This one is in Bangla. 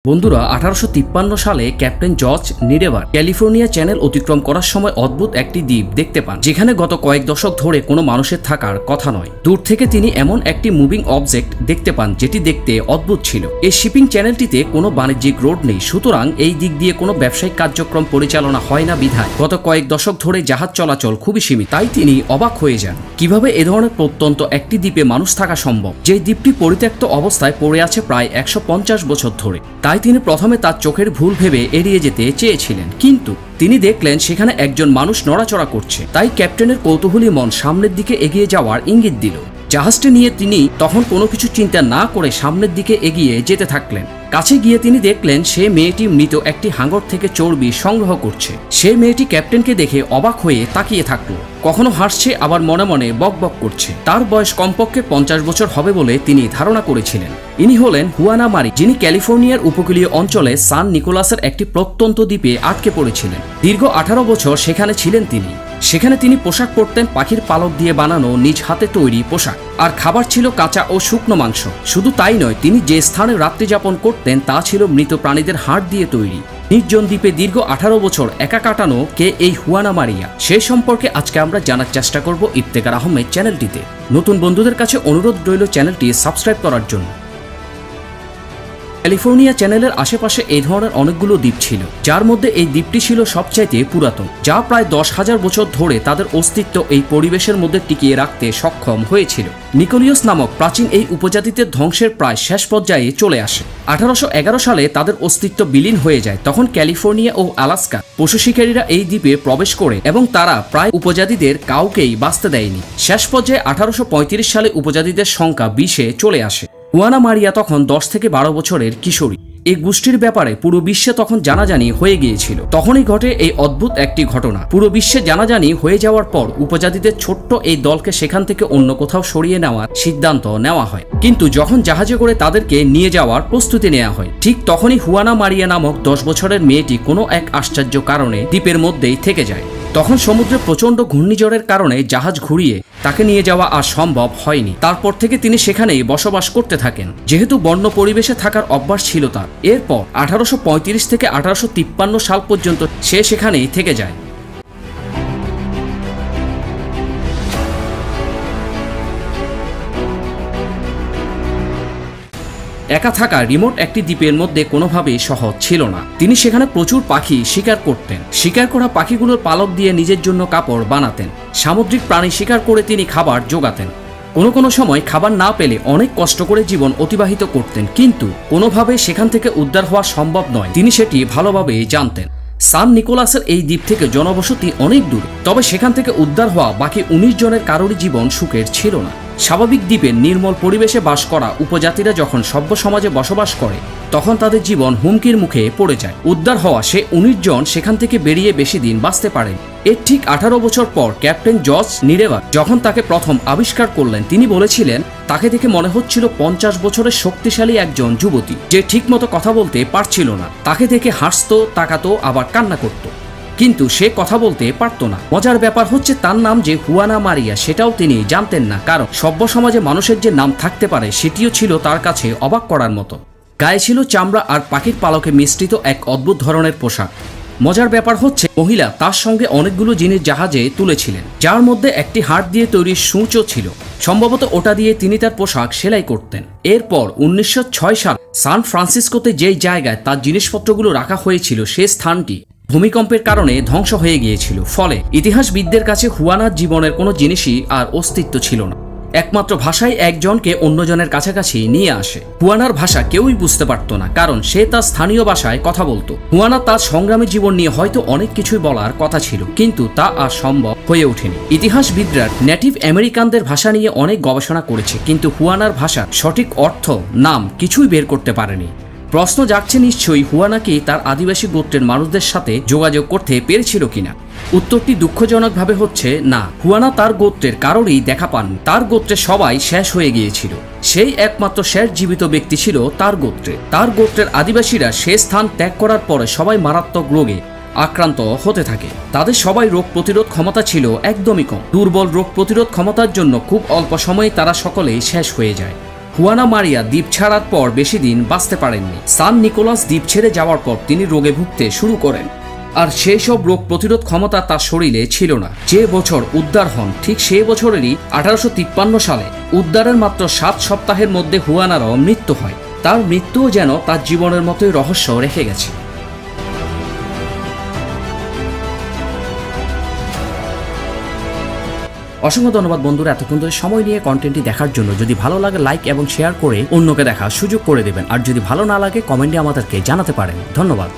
বন্ধুরা 1853 সালে ক্যাপ্টেন জর্জ নিডেভার ক্যালিফোর্নিয়া চ্যানেল অতিক্রম করার সময় অদ্ভুত একটি দ্বীপ দেখতে পান, যেখানে গত কয়েক দশক ধরে কোনো মানুষের থাকার কথা নয়। দূর থেকে তিনি এমন একটি মুভিং অবজেক্ট দেখতে পান যেটি দেখতে অদ্ভুত ছিল। এই শিপিং চ্যানেলটিতে কোনো বাণিজ্যিক রোড নেই, সুতরাং এই দিক দিয়ে কোনো ব্যবসায়িক কার্যক্রম পরিচালনা হয় না বিধায় গত কয়েক দশক ধরে জাহাজ চলাচল খুবই সীমিত। তাই তিনি অবাক হয়ে যান কিভাবে এ ধরনের প্রত্যন্ত একটি দ্বীপে মানুষ থাকা সম্ভব, যে দ্বীপটি পরিত্যক্ত অবস্থায় পড়ে আছে প্রায় 150 বছর ধরে। তাই তিনি প্রথমে তার চোখের ভুল ভেবে এড়িয়ে যেতে চেয়েছিলেন, কিন্তু তিনি দেখলেন সেখানে একজন মানুষ নড়াচড়া করছে। তাই ক্যাপ্টেনের কৌতূহলী মন সামনের দিকে এগিয়ে যাওয়ার ইঙ্গিত দিল। জাহাজটি নিয়ে তিনি তখন কোনো কিছু চিন্তা না করে সামনের দিকে এগিয়ে যেতে থাকলেন। কাছে গিয়ে তিনি দেখলেন সে মেয়েটি মৃত একটি হাঙর থেকে চর্বি সংগ্রহ করছে। সে মেয়েটি ক্যাপ্টেনকে দেখে অবাক হয়ে তাকিয়ে থাকলো, কখনো হাসছে আবার মনে মনে বকবক করছে। তার বয়স কমপক্ষে 50 বছর হবে বলে তিনি ধারণা করেছিলেন। ইনি হলেন হুয়ানা মারি, যিনি ক্যালিফোর্নিয়ার উপকূলীয় অঞ্চলে সান নিকোলাসের একটি প্রত্যন্ত দ্বীপে আটকে পড়েছিলেন। দীর্ঘ 18 বছর সেখানে ছিলেন তিনি। সেখানে তিনি পোশাক পরতেন পাখির পালক দিয়ে বানানো নিজ হাতে তৈরি পোশাক, আর খাবার ছিল কাঁচা ও শুকনো মাংস। শুধু তাই নয়, তিনি যে স্থানে রাত্রি যাপন করতেন তা ছিল মৃত প্রাণীদের হাড় দিয়ে তৈরি। নির্জন দ্বীপে দীর্ঘ 18 বছর একা কাটানো কে এই হুয়ানা মারিয়া, সে সম্পর্কে আজকে আমরা জানার চেষ্টা করব ইফতেখার আহমেদ চ্যানেলটিতে। নতুন বন্ধুদের কাছে অনুরোধ রইল চ্যানেলটি সাবস্ক্রাইব করার জন্য। ক্যালিফোর্নিয়া চ্যানেলের আশেপাশে এই ধরনের অনেকগুলো দ্বীপ ছিল, যার মধ্যে এই দ্বীপটি ছিল সবচাইতে পুরাতন, যা প্রায় 10,000 বছর ধরে তাদের অস্তিত্ব এই পরিবেশের মধ্যে টিকিয়ে রাখতে সক্ষম হয়েছিল। নিকোলিয়াস নামক প্রাচীন এই উপজাতিতে ধ্বংসের প্রায় শেষ পর্যায়ে চলে আসে। 1811 সালে তাদের অস্তিত্ব বিলীন হয়ে যায়। তখন ক্যালিফোর্নিয়া ও আলাস্কা পশু শিকারীরা এই দ্বীপে প্রবেশ করে এবং তারা প্রায় উপজাতিদের কাউকেই বাঁচতে দেয়নি। শেষ পর্যায়ে 1835 সালে উপজাতিদের সংখ্যা 20-এ চলে আসে। হুয়ানা মারিয়া তখন 10 থেকে 12 বছরের কিশোরী। এই গোষ্ঠীর ব্যাপারে পুরো বিশ্বে তখন জানাজানি হয়ে গিয়েছিল। তখনই ঘটে এই অদ্ভুত একটি ঘটনা। পুরো বিশ্বে জানাজানি হয়ে যাওয়ার পর উপজাতিদের ছোট্ট এই দলকে সেখান থেকে অন্য কোথাও সরিয়ে নেওয়ার সিদ্ধান্ত নেওয়া হয়। কিন্তু যখন জাহাজে করে তাদেরকে নিয়ে যাওয়ার প্রস্তুতি নেওয়া হয়, ঠিক তখনই হুয়ানা মারিয়া নামক 10 বছরের মেয়েটি কোনো এক আশ্চর্য কারণে দ্বীপের মধ্যেই থেকে যায়। তখন সমুদ্রে প্রচণ্ড ঘূর্ণিঝড়ের কারণে জাহাজ ঘুরিয়ে তাকে নিয়ে যাওয়া আর সম্ভব হয়নি। তারপর থেকে তিনি সেখানেই বসবাস করতে থাকেন, যেহেতু বন্য পরিবেশে থাকার অভ্যাস ছিল তার। এরপর 1835 থেকে 1853 সাল পর্যন্ত সে সেখানেই থেকে যায়। একা থাকা রিমোট একটি দ্বীপের মধ্যে কোনোভাবেই সহজ ছিল না। তিনি সেখানে প্রচুর পাখি শিকার করতেন। শিকার করা পাখিগুলোর পালক দিয়ে নিজের জন্য কাপড় বানাতেন। সামুদ্রিক প্রাণী শিকার করে তিনি খাবার জোগাতেন। কোনো সময় খাবার না পেলে অনেক কষ্ট করে জীবন অতিবাহিত করতেন, কিন্তু কোনোভাবে সেখান থেকে উদ্ধার হওয়া সম্ভব নয়, তিনি সেটি ভালোভাবেই জানতেন। সান নিকোলাসের এই দ্বীপ থেকে জনবসতি অনেক দূর, তবে সেখান থেকে উদ্ধার হওয়া বাকি 19 জনের কারোরই জীবন সুখের ছিল না। স্বাভাবিক দ্বীপের নির্মল পরিবেশে বাস করা উপজাতিরা যখন সভ্য সমাজে বসবাস করে, তখন তাদের জীবন হুমকির মুখে পড়ে যায়। উদ্ধার হওয়া সে 19 জন সেখান থেকে বেরিয়ে বেশি দিন বাঁচতে পারেন। এর ঠিক 18 বছর পর ক্যাপ্টেন জর্জ নিডেভার যখন তাকে প্রথম আবিষ্কার করলেন, তিনি বলেছিলেন তাকে দেখে মনে হচ্ছিল 50 বছরের শক্তিশালী একজন যুবতী, যে ঠিকমতো কথা বলতে পারছিল না। তাকে দেখে হাসতো, তাকাতো, আবার কান্না করত, কিন্তু সে কথা বলতে পারত না। মজার ব্যাপার হচ্ছে তার নাম যে হুয়ানা মারিয়া সেটাও তিনি জানতেন না, কারণ সভ্য সমাজে মানুষের যে নাম থাকতে পারে সেটিও ছিল তার কাছে অবাক করার মতো। গায়ে ছিল চামড়া আর পাখির পালকে মিশ্রিত এক অদ্ভুত ধরনের পোশাক। মজার ব্যাপার হচ্ছে মহিলা তার সঙ্গে অনেকগুলো জিনিস জাহাজে তুলেছিলেন, যার মধ্যে একটি হাড় দিয়ে তৈরি সূঁচও ছিল। সম্ভবত ওটা দিয়ে তিনি তার পোশাক সেলাই করতেন। এরপর 1906 সাল সান ফ্রান্সিসকোতে যেই জায়গায় তার জিনিসপত্রগুলো রাখা হয়েছিল সে স্থানটি ভূমিকম্পের কারণে ধ্বংস হয়ে গিয়েছিল। ফলে ইতিহাসবিদদের কাছে হুয়ানার জীবনের কোনো জিনিসই আর অস্তিত্ব ছিল না। একমাত্র ভাষাই একজনকে অন্যজনের কাছাকাছি নিয়ে আসে। হুয়ানার ভাষা কেউই বুঝতে পারত না, কারণ সে তার স্থানীয় ভাষায় কথা বলতো। হুয়ানা তার সংগ্রামী জীবন নিয়ে হয়তো অনেক কিছুই বলার কথা ছিল, কিন্তু তা আর সম্ভব হয়ে ওঠেনি। ইতিহাসবিদরা নেটিভ আমেরিকানদের ভাষা নিয়ে অনেক গবেষণা করেছে, কিন্তু হুয়ানার ভাষার সঠিক অর্থ, নাম কিছুই বের করতে পারেনি। প্রশ্ন জাগছে নিশ্চয়ই হুয়ানা কি তার আদিবাসী গোত্রের মানুষদের সাথে যোগাযোগ করতে পেরেছিল কিনা। উত্তরটি দুঃখজনকভাবে হচ্ছে না। হুয়ানা তার গোত্রের কারোরই দেখা পান। তার গোত্রের সবাই শেষ হয়ে গিয়েছিল। সেই একমাত্র শেষ জীবিত ব্যক্তি ছিল তার গোত্রে। তার গোত্রের আদিবাসীরা সে স্থান ত্যাগ করার পরে সবাই মারাত্মক রোগে আক্রান্ত হতে থাকে। তাদের সবাই রোগ প্রতিরোধ ক্ষমতা ছিল একদমই কম। দুর্বল রোগ প্রতিরোধ ক্ষমতার জন্য খুব অল্প সময়ে তারা সকলেই শেষ হয়ে যায়। হুয়ানা মারিয়া দ্বীপ ছাড়ার পর বেশি দিন বাঁচতে পারেননি। সান নিকোলাস দ্বীপ ছেড়ে যাওয়ার পর তিনি রোগে ভুগতে শুরু করেন, আর সেই সব রোগ প্রতিরোধ ক্ষমতা তার শরীরে ছিল না। যে বছর উদ্ধার হন ঠিক সেই বছরেরই 1853 সালে উদ্ধারের মাত্র 7 সপ্তাহের মধ্যে হুয়ানারও মৃত্যু হয়। তার মৃত্যুও যেন তার জীবনের মতোই রহস্য রেখে গেছে। অসংখ্য ধন্যবাদ বন্ধুরা এতক্ষণ ধরে সময় নিয়ে কন্টেন্টটি দেখার জন্য। যদি ভালো লাগে লাইক এবং শেয়ার করে অন্যকে দেখার সুযোগ করে দেবেন, আর যদি ভালো না লাগে কমেন্টে আমাদেরকে জানাতে পারেন। ধন্যবাদ।